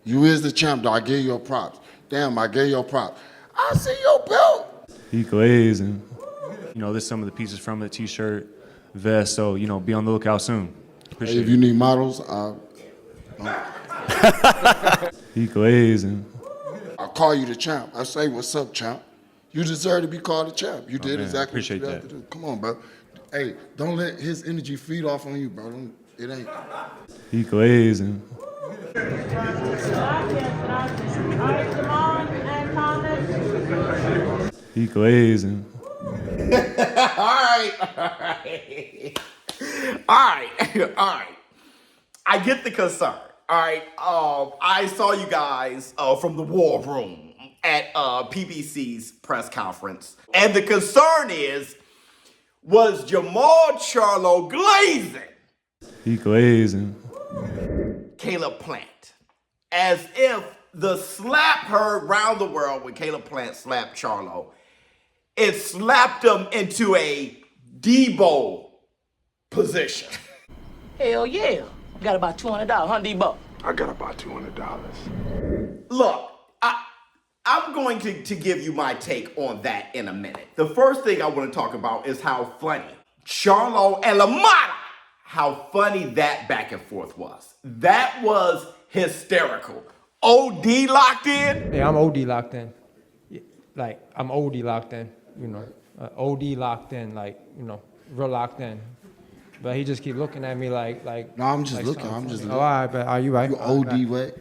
You is the champ, though. I gave you props. Damn, I gave you props. I see your belt. He GLAZIN. You know, there's some of the pieces from the t-shirt, vest, so, you know, be on the lookout soon. Appreciate Hey, if you need models, He GLAZIN. I'll call you the champ. I say, what's up, champ? You deserve to be called a champ. You did man, exactly what appreciate you had that. to do. Come on, bro. Hey, don't let his energy feed off on you, bro. It ain't. He GLAZIN. He GLAZIN. All right. I get the concern. All right. I saw you guys from the war room at PBC's press conference, and the concern was Jermall Charlo glazing He GLAZIN. Caleb Plant, as if the slap heard round the world when Caleb Plant slapped Charlo, it slapped him into a Debo position. Hell yeah. Got about $200, huh, Debo? I got about $200. Look, I'm going to give you my take on that in a minute. The first thing I want to talk about is how funny Charlo and Lamanna, how funny that back and forth was. That was hysterical. OD locked in? Yeah, I'm OD locked in. Like, I'm OD locked in, you know. OD locked in, like, you know, real locked in. But he just keep looking at me like. No, I'm just like looking. something I'm just funny. looking. Oh, all right, but are you right? You OD what?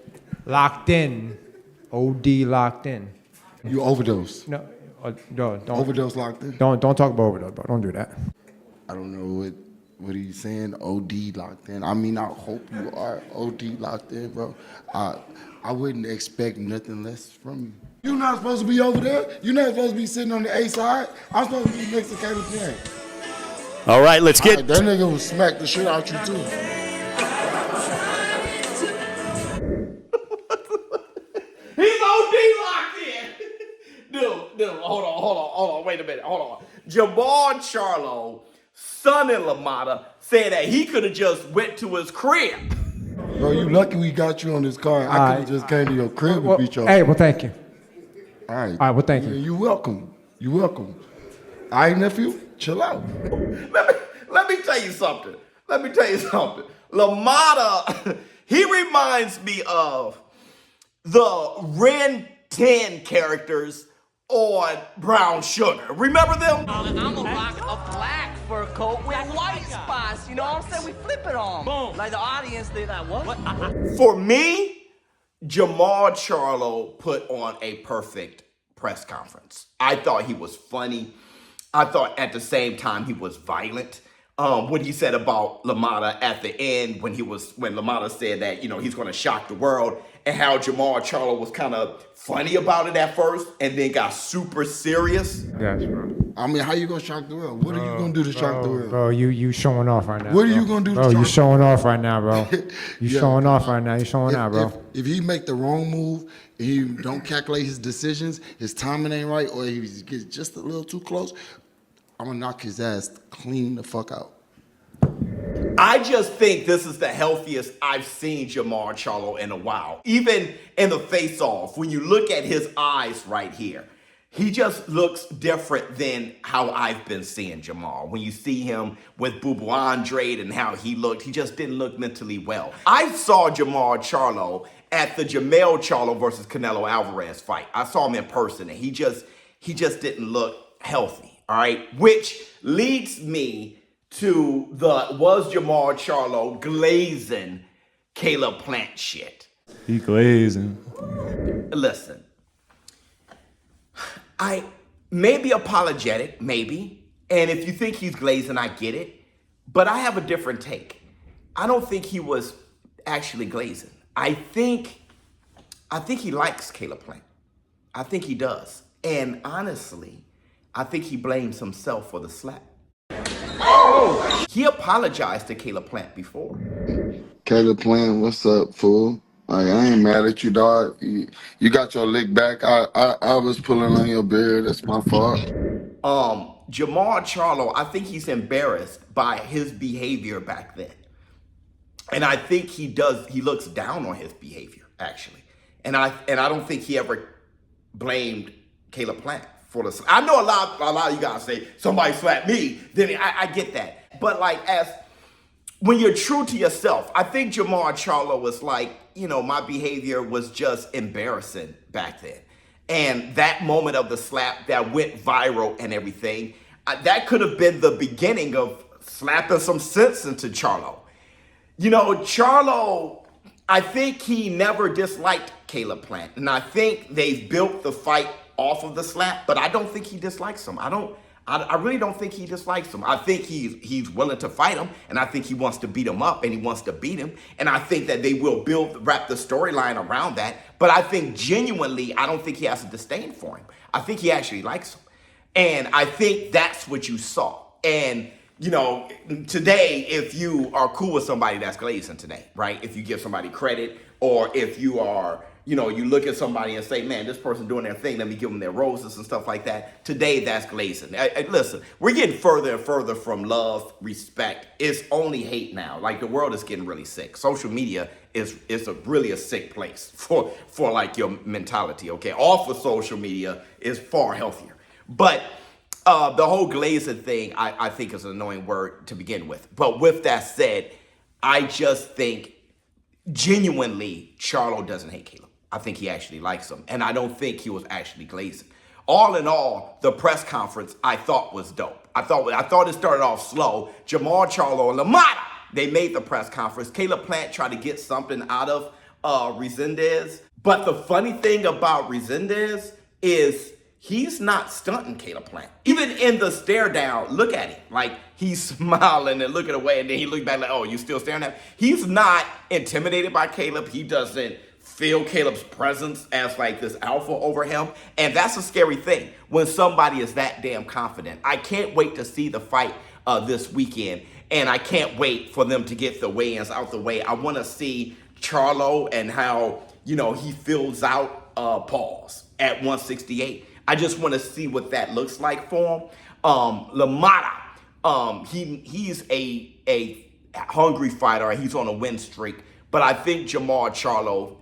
Locked in. OD locked in. You overdose. No, don't. Overdose locked in? Don't talk about overdose, bro. Don't do that. I don't know what he's saying. OD locked in. I mean, I hope you are OD locked in, bro. I wouldn't expect nothing less from you. You're not supposed to be over there. You're not supposed to be sitting on the A side. I'm supposed to be next to Caleb Plant. All right, let's get... That nigga will smack the shit out you, too. He's OD locked in. Dude, hold on, wait a minute, hold on. Jermall Charlo, son in Lamanna, said that he could have just went to his crib. Bro, you lucky we got you on this car. I could have just came to your crib and beat your... Hey, well, thank you. All right. All right, well, thank you. You welcome. You welcome. All right, nephew, chill out. Let me tell you something. Lamanna, he reminds me of the Ren 10 characters on Brown Sugar. Remember them? I'm gonna rock a black fur coat with white spots. You know what I'm saying? We flip it on. Boom. Like the audience, they like, what? For me, Jermall Charlo put on a perfect press conference. I thought he was funny. I thought at the same time he was violent. What he said about Lamanna at the end when Lamanna said that, you know, he's gonna shock the world, and how Jermall Charlo was kind of funny about it at first and then got super serious. Yes, bro. I mean, how you gonna shock the world? What are you gonna do to shock the world? Bro, you showing off right now. What are you gonna do to bro? shock You the showing off right now, bro. You Yeah. showing off right now. You showing out, bro. If he make the wrong move and he don't calculate his decisions, his timing ain't right, or he gets just a little too close, I'm gonna knock his ass clean the fuck out. I just think this is the healthiest I've seen Jermall Charlo in a while. Even in the face-off, when you look at his eyes right here, he just looks different than how I've been seeing Jermall. When you see him with Boo Boo Andre and how he looked, he just didn't look mentally well. I saw Jermall Charlo at the Jermall Charlo versus Canelo Alvarez fight. I saw him in person, and he just didn't look healthy, all right? Which leads me to was Jermall Charlo glazing Caleb Plant shit? He GLAZIN. Listen, I may be apologetic, maybe, and if you think he's glazing, I get it, but I have a different take. I don't think he was actually glazing. I think he likes Caleb Plant. I think he does. And honestly, I think he blames himself for the slap. He apologized to Caleb Plant before. Caleb Plant, what's up, fool? Like, I ain't mad at you, dog. You got your lick back. I was pulling on your beard. That's my fault. Jermall Charlo, I think he's embarrassed by his behavior back then. And I think he looks down on his behavior, actually. And I don't think he ever blamed Caleb Plant for the slap. I know a lot of you guys say somebody slapped me. Then I get that. But like when you're true to yourself, I think Jermall Charlo was like, my behavior was just embarrassing back then. And that moment of the slap that went viral and everything, that could have been the beginning of slapping some sense into Charlo. Charlo, I think he never disliked Caleb Plant. And I think they've built the fight off of the slap, but I don't think he dislikes him. I really don't think he dislikes him. I think he's willing to fight him, and I think he wants to beat him up, and he wants to beat him. And I think that they will wrap the storyline around that. But I think genuinely, I don't think he has a disdain for him. I think he actually likes him. And I think that's what you saw. And, today, if you are cool with somebody, that's glazing today, right? If you give somebody credit, or if you are, you look at somebody and say, man, this person doing their thing, let me give them their roses and stuff like that. Today, that's glazing. Listen, we're getting further and further from love, respect. It's only hate now. Like, the world is getting really sick. Social media is really a sick place for like your mentality, okay? Off of social media is far healthier. But the whole glazing thing, I think is an annoying word to begin with. But with that said, I just think genuinely Charlo doesn't hate Caleb. I think he actually likes him. And I don't think he was actually glazing. All in all, the press conference I thought was dope. I thought it started off slow. Jermall, Charlo, and Lamanna, they made the press conference. Caleb Plant tried to get something out of Resendez. But the funny thing about Resendez is he's not stunting Caleb Plant. Even in the stare down, look at him. Like, he's smiling and looking away, and then he looked back like, oh, you still staring at him? He's not intimidated by Caleb. He doesn't feel Caleb's presence as like this alpha over him. And that's a scary thing when somebody is that damn confident. I can't wait to see the fight this weekend. And I can't wait for them to get the weigh-ins out the way. I want to see Charlo and how, he fills out Pauls at 168. I just want to see what that looks like for him. Lamanna, he's a hungry fighter. He's on a win streak. But I think Jermall Charlo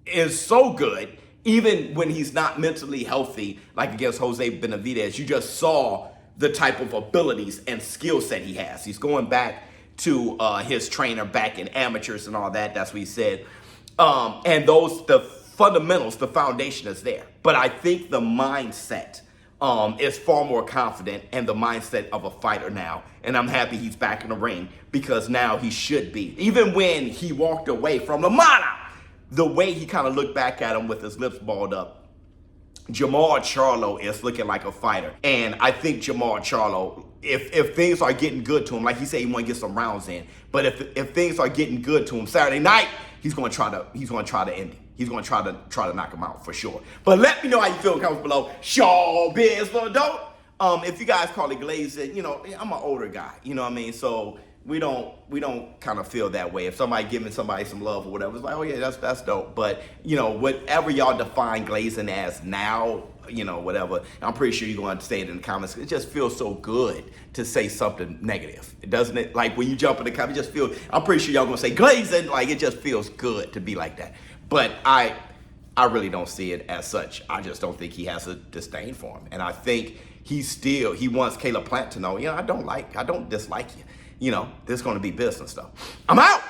is so good, even when he's not mentally healthy, like against Jose Benavidez. You just saw the type of abilities and skill set he has. He's going back to his trainer back in amateurs and all that. That's what he said. And the fundamentals, the foundation is there. But I think the mindset is far more confident and the mindset of a fighter now. And I'm happy he's back in the ring because now he should be. Even when he walked away from Lamanna, the way he kind of looked back at him with his lips balled up, Jermall Charlo is looking like a fighter. And I think Jermall Charlo, if things are getting good to him, like he said, he want to get some rounds in. But if things are getting good to him Saturday night, he's going to try to end it. He's going to try to knock him out for sure. But let me know how you feel in the comments below. ShowBizz, little dope. If you guys call it glazing, I'm an older guy. You know what I mean? So we don't kind of feel that way. If somebody giving somebody some love or whatever, it's like, oh yeah, that's dope. But whatever y'all define glazing as now, whatever, I'm pretty sure you're going to say it in the comments. It just feels so good to say something negative, doesn't it? Like when you jump in the comments, it just feels, I'm pretty sure y'all going to say glazing, like it just feels good to be like that. But I really don't see it as such. I just don't think he has a disdain for him. And I think he wants Caleb Plant to know, I don't dislike you. There's going to be business though. I'm out.